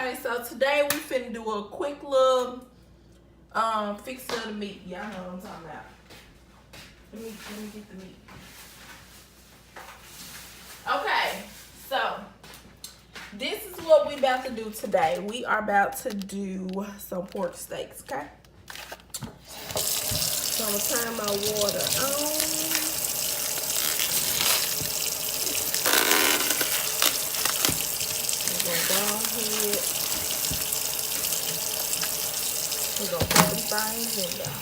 Okay, so today we finna do a quick little fix of the meat. Y'all know what I'm talking about. Let me get the meat. Okay, so this is what we about to do today. We are about to do some pork steaks, okay? So I'm gonna turn my water on. I'm gonna go ahead. We're gonna put some things in there.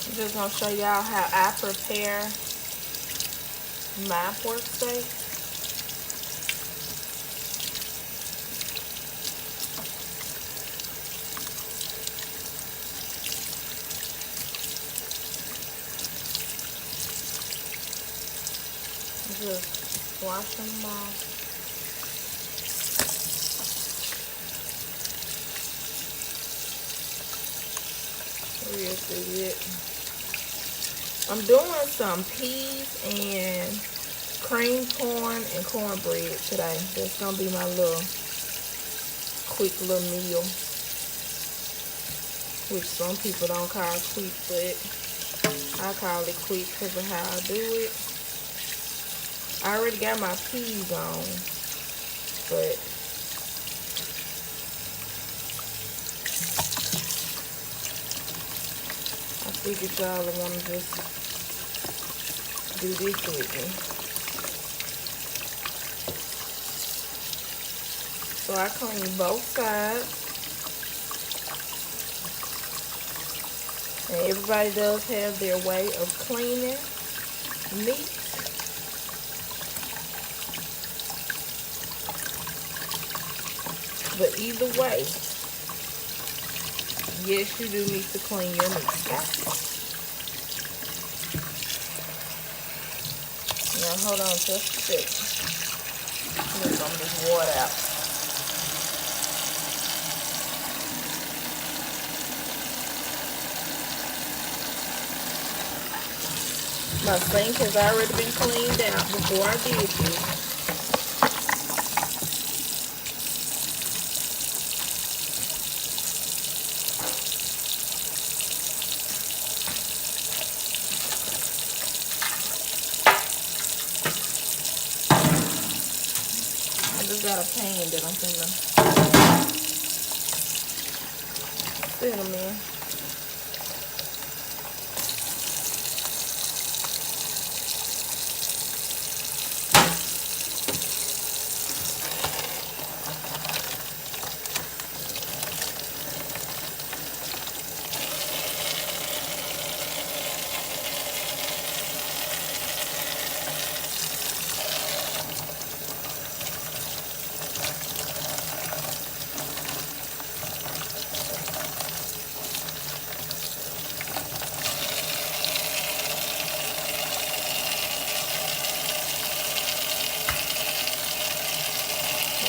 I'm just gonna show y'all how I prepare my pork steak. Just wash them off. Real good. I'm doing some peas and cream corn and cornbread today. That's gonna be my little quick little meal, which some people don't call quick, but I call it quick because of how I do it. I already got my peas on, but I figured y'all would want to just do this with me. So I clean both sides. And everybody does have their way of cleaning meat. But either way, yes, you do need to clean your meat. Now hold on just a second. Let some of this water out. My sink has already been cleaned out before I did this. I just got a pan that I'm gonna set them in.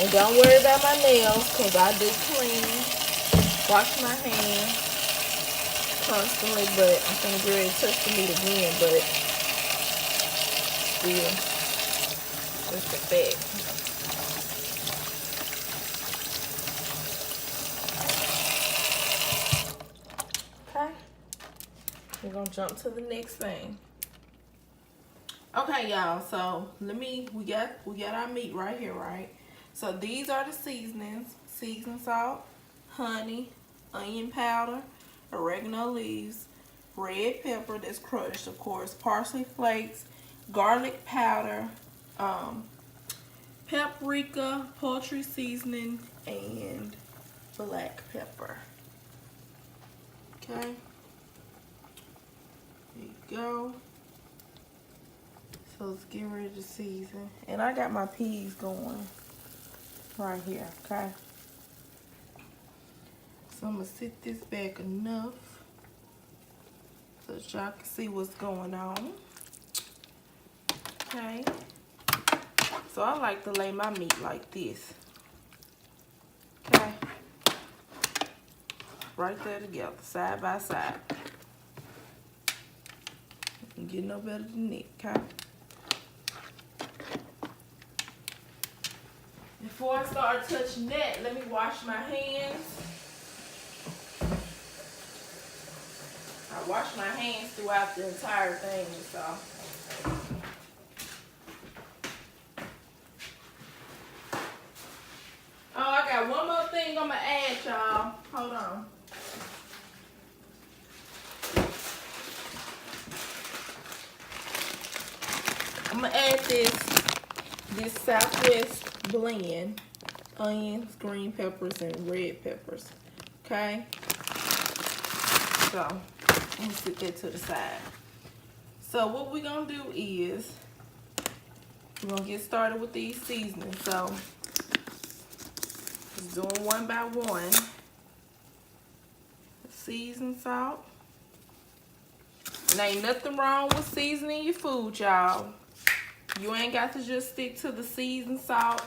And don't worry about my nails, because I do clean, wash my hands constantly, but I'm going to get ready to touch the meat again, but still, just a fact. Okay, we're going to jump to the next thing. Okay, y'all, so we got our meat right here, right? So these are the seasonings: seasoned salt, honey, onion powder, oregano leaves, red pepper that's crushed, of course, parsley flakes, garlic powder, paprika, poultry seasoning, and black pepper. Okay, there you go. So let's get ready to season. And I got my peas going right here, okay? So I'm gonna sit this back enough so that y'all can see what's going on. Okay. So I like to lay my meat like this. Okay. Right there together, side by side. Don't get no better than that, okay? Before I start touching that, let me wash my hands. I wash my hands throughout the entire thing, so. Oh, I got one more thing I'm gonna add, y'all. Hold on. I'm gonna add this Southwest blend, onions, green peppers, and red peppers. Okay. So let me sit that to the side. So what we're gonna do is we're gonna get started with these seasonings. So just doing one by one. Seasoned salt. And ain't nothing wrong with seasoning your food, y'all. You ain't got to just stick to the seasoned salt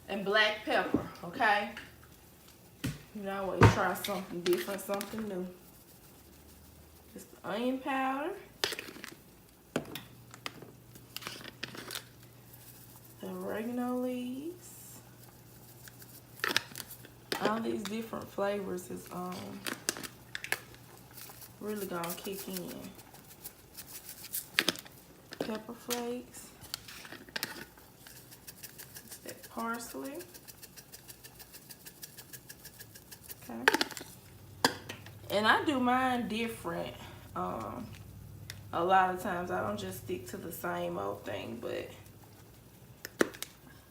and black pepper, okay? You know, always try something different, something new. Just the onion powder. The oregano leaves. All these different flavors is really gonna kick in. Pepper flakes. That parsley. Okay. And I do mine different. A lot of times I don't just stick to the same old thing, but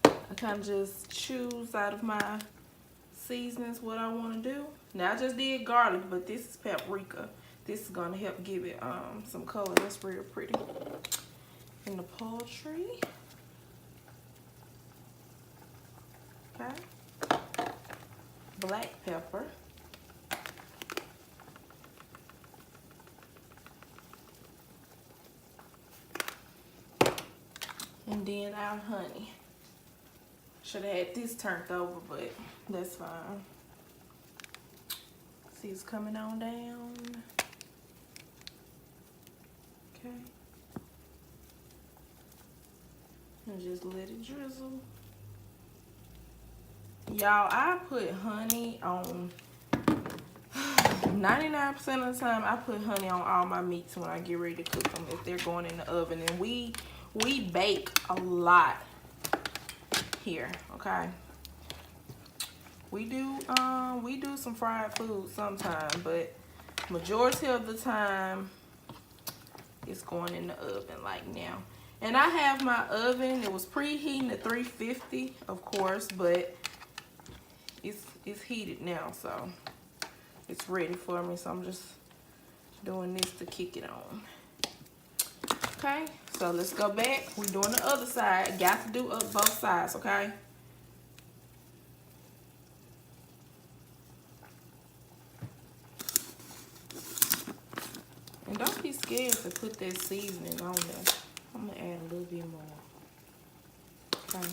I kind of just choose out of my seasonings what I want to do. Now I just did garlic, but this is paprika. This is gonna help give it some color. That's real pretty. And the poultry. Okay. Black pepper. And then our honey. Should have had this turned over, but that's fine. See, it's coming on down. Okay. And just let it drizzle. Y'all, I put honey on 99% of the time. I put honey on all my meats when I get ready to cook them if they're going in the oven. And we bake a lot here, okay? We do some fried food sometimes, but majority of the time it's going in the oven like now. And I have my oven, it was preheating at 350, of course, but it's heated now, so it's ready for me. So I'm just doing this to kick it on. Okay, so let's go back. We're doing the other side. Got to do up both sides, okay? And don't be scared to put that seasoning on there. I'm gonna add a little bit more. Okay.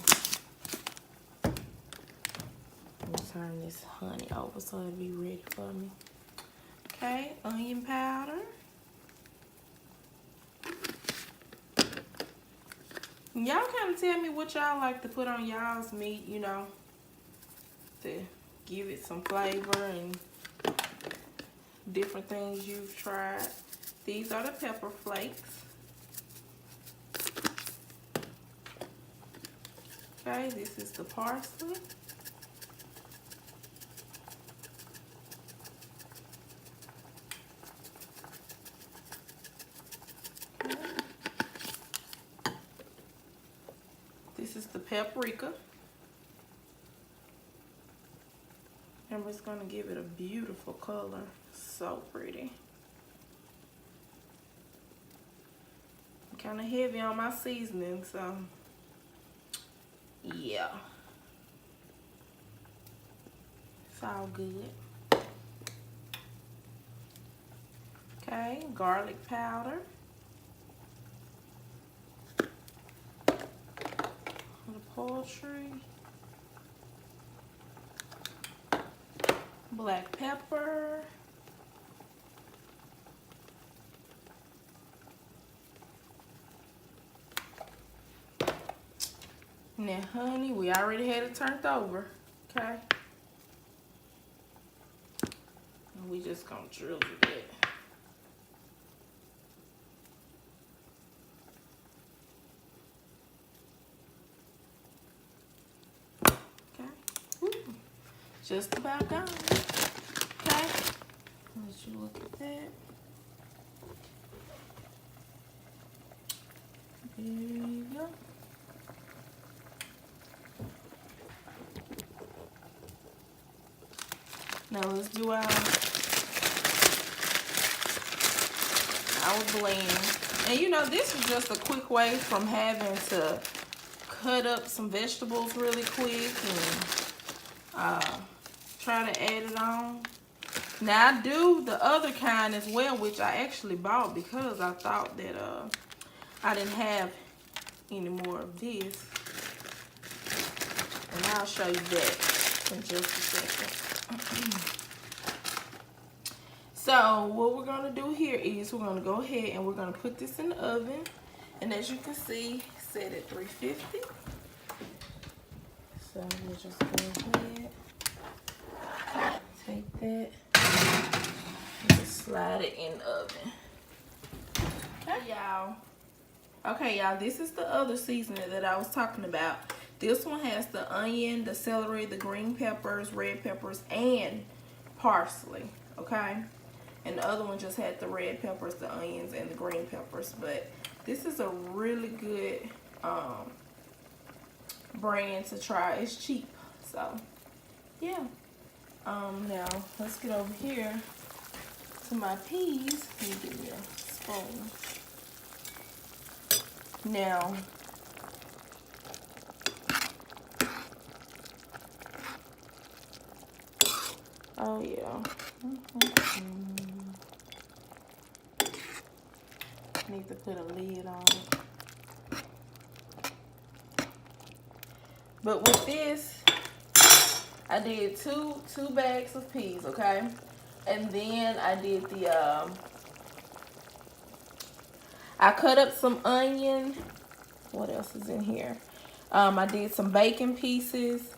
I'm gonna turn this honey over so it'll be ready for me. Okay, onion powder. Y'all kind of tell me what y'all like to put on y'all's meat, you know, to give it some flavor and different things you've tried. These are the pepper flakes. Okay, this is the parsley. Okay. This is the paprika. And we're just gonna give it a beautiful color. So pretty. I'm kind of heavy on my seasoning, so yeah. It's all good. Okay, garlic powder. The poultry. Black pepper. Now, honey, we already had it turned over, okay? And we just gonna drizzle it. Okay. Woo. Just about done. Okay. Let you look at that. There you go. Now let's do our blend. And you know, this is just a quick way from having to cut up some vegetables really quick and try to add it on. Now I do the other kind as well, which I actually bought because I thought that I didn't have any more of this. And I'll show you that in just a second. So what we're gonna do here is we're gonna go ahead and we're gonna put this in the oven. And as you can see, set at 350. So we'll just go ahead, take that, and just slide it in the oven. Okay, y'all. Okay, y'all, this is the other seasoning that I was talking about. This one has the onion, the celery, the green peppers, red peppers, and parsley, okay? And the other one just had the red peppers, the onions, and the green peppers. But this is a really good brand to try. It's cheap, so yeah. Now let's get over here to my peas. Let me give me a spoon. Now, oh yeah. Need to put a lid on it. But with this, I did two bags of peas, okay? And then I did the I cut up some onion. What else is in here? I did some bacon pieces,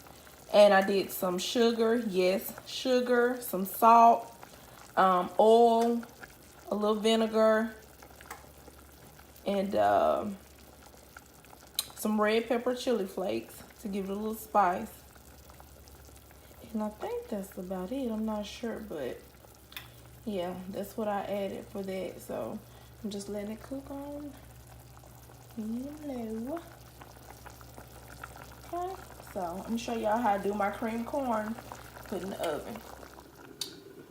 and I did some sugar. Yes, sugar, some salt, oil, a little vinegar, and some red pepper chili flakes to give it a little spice. And I think that's about it. I'm not sure, but yeah, that's what I added for that. So I'm just letting it cook on low. Okay, so I'm gonna show y'all how to do my cream corn, put in the oven.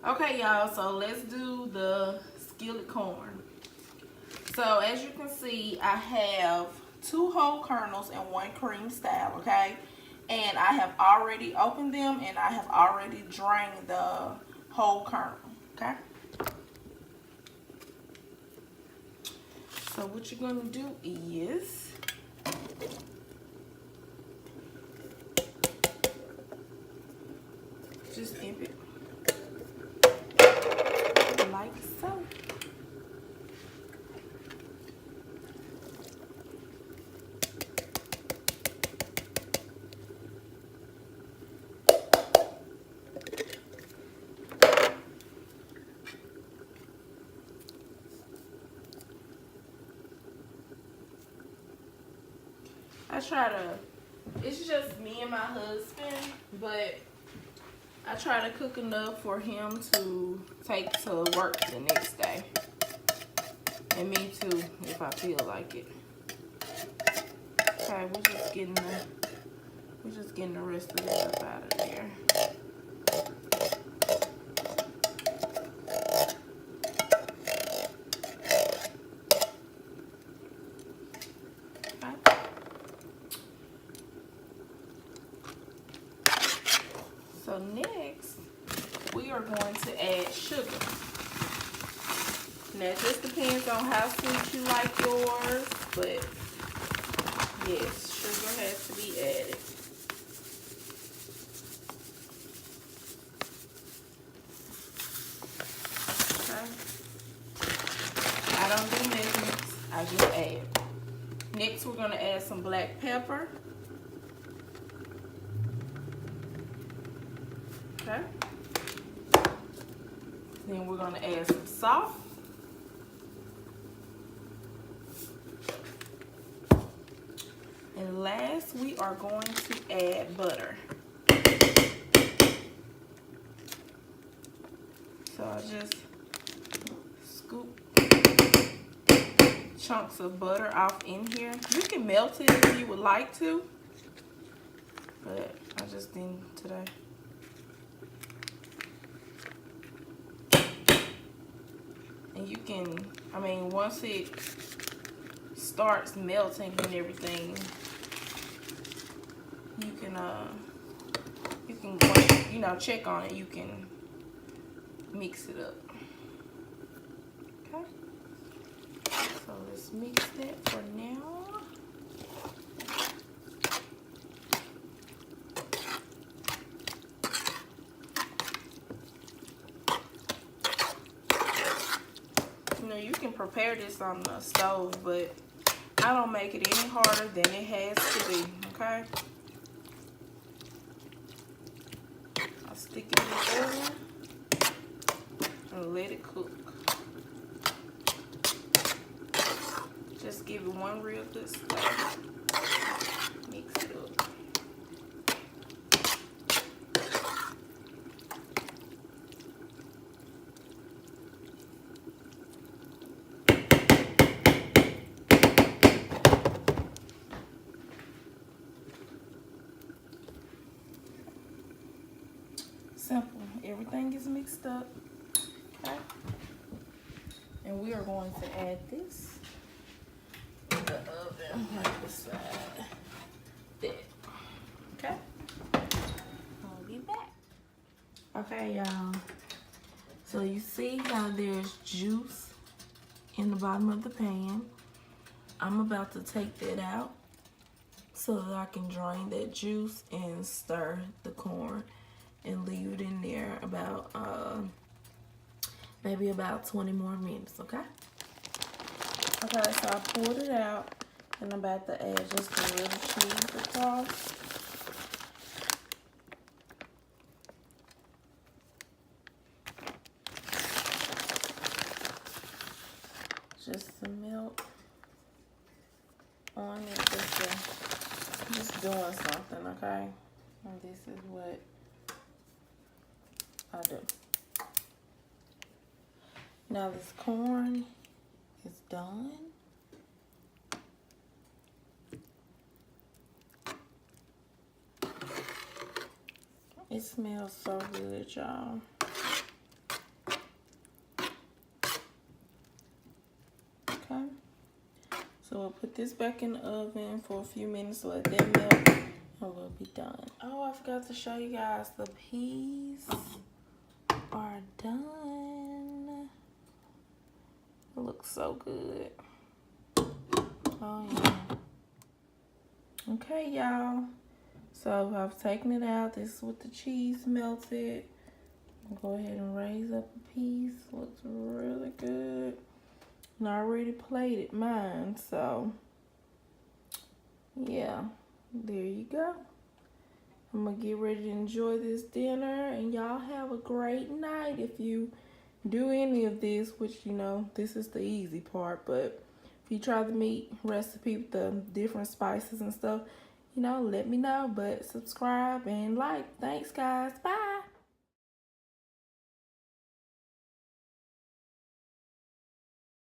Okay, y'all, so let's do the skillet corn. So as you can see, I have 2 whole kernels and 1 cream style, okay? And I have already opened them and I have already drained the whole kernel, okay? So what you're gonna do is just dip it like so. I try to, it's just me and my husband, but I try to cook enough for him to take to work the next day. And me too, if I feel like it. Okay, we're just getting the rest of that up out of there. So next, we are going to add sugar. Now, it just depends on how sweet you like yours, but yes, sugar has to be added. Okay. I don't do measurements, I just add. Next, we're going to add some black pepper. Okay. Then we're gonna add some salt. And last, we are going to add butter. So I just scoop chunks of butter off in here. You can melt it if you would like to, but I just didn't today. And you can, I mean, once it starts melting and everything, you can you know, check on it. You can mix it up. Okay. So let's mix that for now. You know, you can prepare this on the stove, but I don't make it any harder than it has to be, okay? I'll stick it in the oven and let it cook. Just give it one real good stir. Mix it up. Simple. Everything is mixed up. Okay. And we are going to add this in the oven right beside that. Okay. I'll be back. Okay, y'all. So you see how there's juice in the bottom of the pan. I'm about to take that out so that I can drain that juice and stir the corn and leave it in there about maybe about 20 more minutes, okay? Okay, so I pulled it out and I'm about to add just a little cheese across. Just some milk on it, just doing something, okay? And this is what I do. Now this corn is done. It smells so good, y'all. Okay. So we'll put this back in the oven for a few minutes, let that melt, and we'll be done. Oh, I forgot to show you guys, the peas are done. It looks so good. Oh yeah. Okay, y'all. So I've taken it out. This is what the cheese melted. I'll go ahead and raise up a piece. Looks really good. And I already plated mine, so yeah, there you go. I'm gonna get ready to enjoy this dinner, and y'all have a great night. If you do any of this, which, you know, this is the easy part, but if you try the meat recipe with the different spices and stuff, you know, let me know. But subscribe and like. Thanks, guys. Bye.